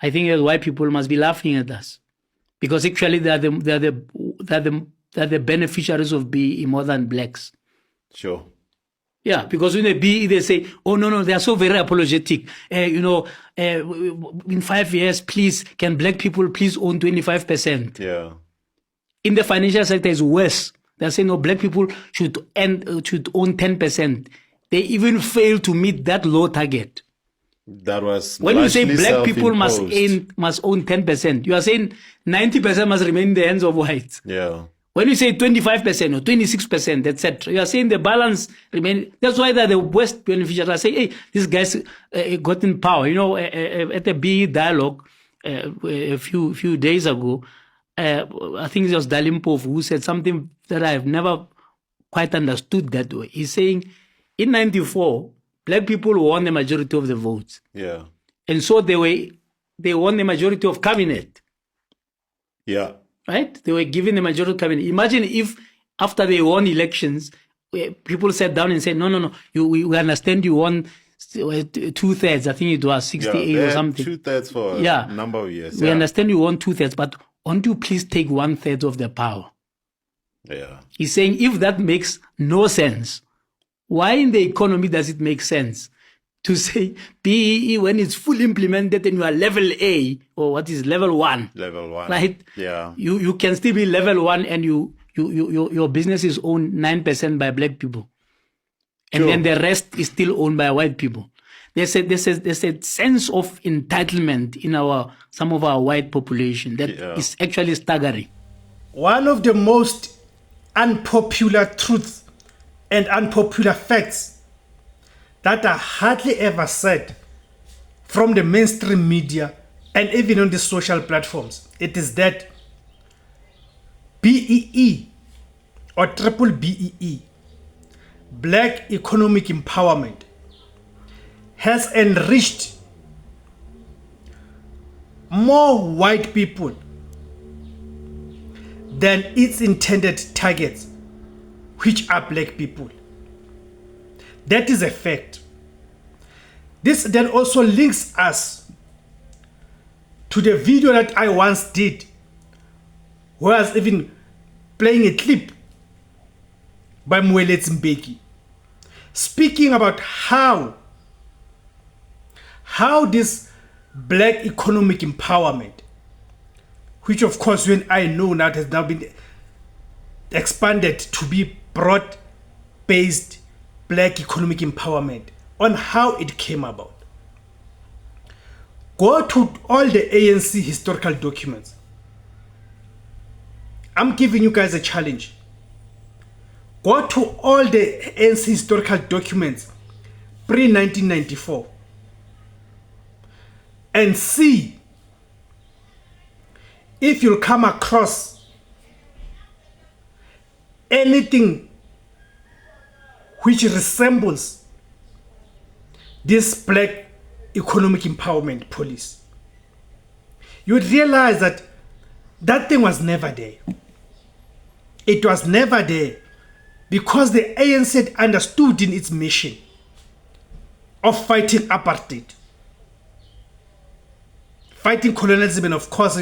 I think that's why people must be laughing at us, because actually they're the beneficiaries of BEE more than blacks. Sure. Yeah, because when the BEE, they say, oh, no, they are so very apologetic. In 5 years, please, can black people please own 25%? Yeah. In the financial sector, it's worse. They're saying, no, black people should own 10%. They even fail to meet that low target. That was when you say black people must own 10%, you are saying 90% must remain in the hands of whites. Yeah. When you say 25% or 26%, etc., you are saying the balance remain. That's why they're the worst beneficiaries. I say, hey, these guys got in power. At the BE dialogue a few days ago, I think it was Dalimpov who said something that I have never quite understood that way. He's saying, in 94, black people won the majority of the votes. Yeah. And so they won the majority of cabinet. Yeah. Right? They were given the majority of cabinet. Imagine if after they won elections, people sat down and said, no, we understand you won 2/3. I think it was 68 or something. 2/3 for a number of years. We understand you won 2/3, but won't you please take 1/3 of the power? Yeah. He's saying if that makes no sense, why in the economy does it make sense to say BEE when it's fully implemented and you are level A, or what is level 1? Level 1. Right? Yeah. You can still be level 1 and your business is owned 9% by black people. And then the rest is still owned by white people. There's a sense of entitlement in some of our white population that is actually staggering. One of the most unpopular truths and unpopular facts that are hardly ever said from the mainstream media and even on the social platforms, it is that BEE or triple BEE, Black Economic Empowerment, has enriched more white people than its intended targets, which are black people. That is a fact. This then also links us to the video that I once did, where I was even playing a clip by Mweletsi Mbeki, speaking about how this black economic empowerment, which of course when I know now has now been expanded to be broad-based black economic empowerment, on how it came about. Go to all the ANC historical documents. I'm giving you guys a challenge. Go to all the ANC historical documents pre-1994 and see if you'll come across anything which resembles this black economic empowerment policy. You would realize that that thing was never there. It was never there because the ANC had understood in its mission of fighting apartheid, fighting colonialism, and of course,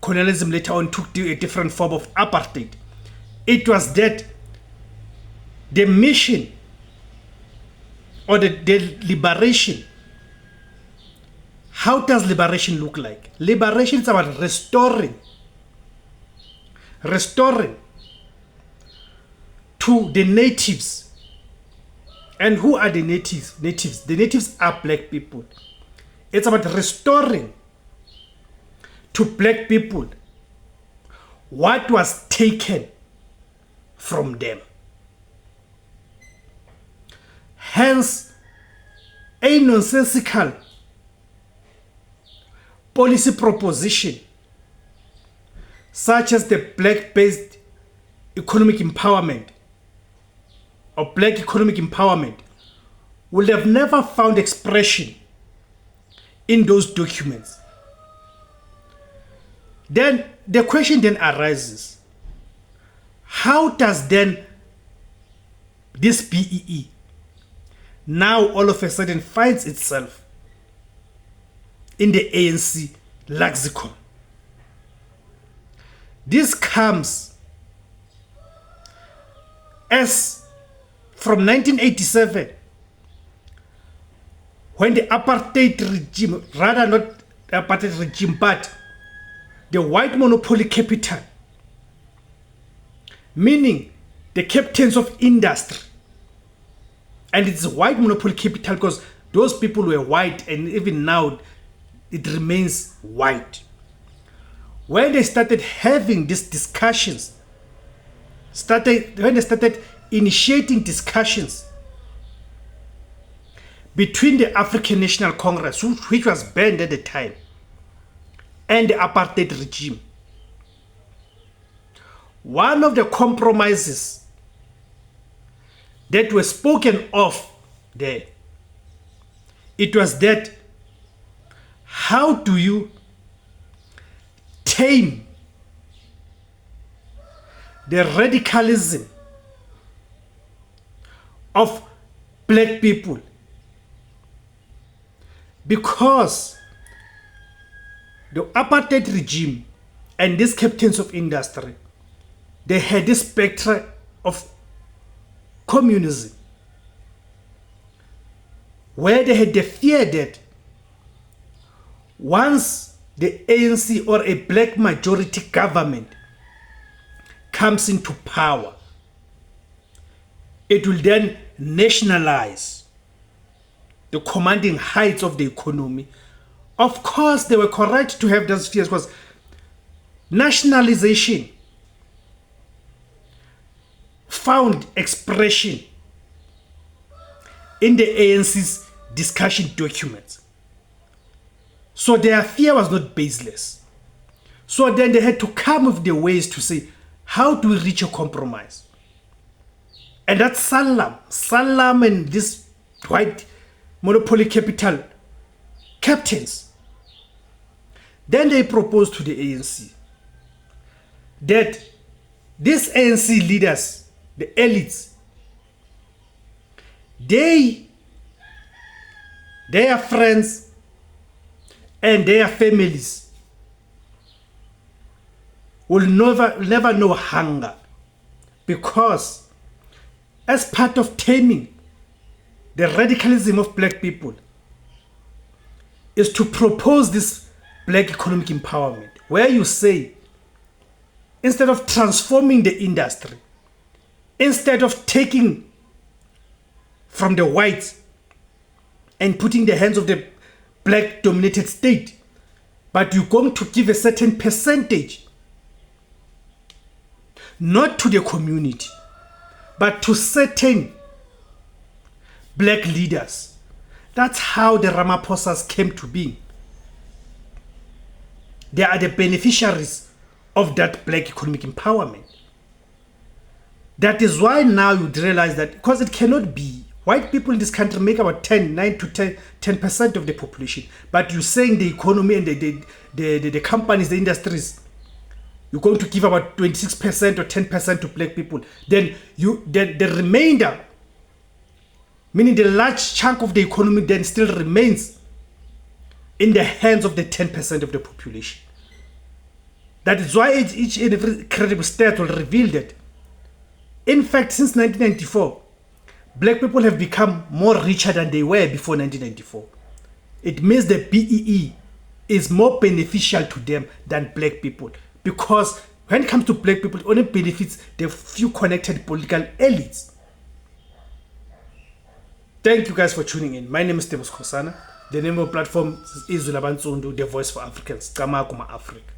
colonialism later on took a different form of apartheid. It was that the mission or the liberation. How does liberation look like? Liberation is about restoring to the natives. And who are the natives? The natives are black people. It's about restoring to black people what was taken from them. Hence, a nonsensical policy proposition such as the black-based economic empowerment or black economic empowerment would have never found expression in those documents. Then the question then arises, how does then this BEE now all of a sudden finds itself in the ANC lexicon. This comes as from 1987, when the apartheid regime, rather not apartheid regime, but the white monopoly capital, meaning the captains of industry, and it's white monopoly capital because those people were white, and even now it remains white. When they started having these discussions, when they started initiating discussions between the African National Congress, which was banned at the time, and the apartheid regime, one of the compromises that were spoken of there, it was that how do you tame the radicalism of black people, because the apartheid regime and these captains of industry, they had this spectre of communism, where they had the fear that once the ANC or a black majority government comes into power, it will then nationalize the commanding heights of the economy. Of course, they were correct to have those fears, because nationalization found expression in the ANC's discussion documents. So their fear was not baseless. So then they had to come with the ways to say, how do we reach a compromise? And that's Salam and this white monopoly capital captains. Then they proposed to the ANC that these ANC leaders, the elites, their friends and their families will never know hunger, because as part of taming the radicalism of black people is to propose this black economic empowerment, where you say, instead of transforming the industry, instead of taking from the whites and putting the hands of the black dominated state, but you're going to give a certain percentage, not to the community, but to certain black leaders. That's how the Ramaphosas came to be. They are the beneficiaries of that black economic empowerment. That is why now you realize that, because it cannot be, white people in this country make about 9 to 10% of the population, but you're saying the economy and the companies, the industries, you're going to give about 26% or 10% to black people. Then the remainder, meaning the large chunk of the economy, then still remains in the hands of the 10% of the population. That is why each and every credible state will reveal that, in fact, since 1994, black people have become more richer than they were before 1994. It means the BEE is more beneficial to them than black people, because when it comes to black people, it only benefits the few connected political elites. Thank you guys for tuning in. My name is Tebus Khosana. The name of the platform is IZWI LABANSUNDU, the voice for Africans. Kama Kuma Africa.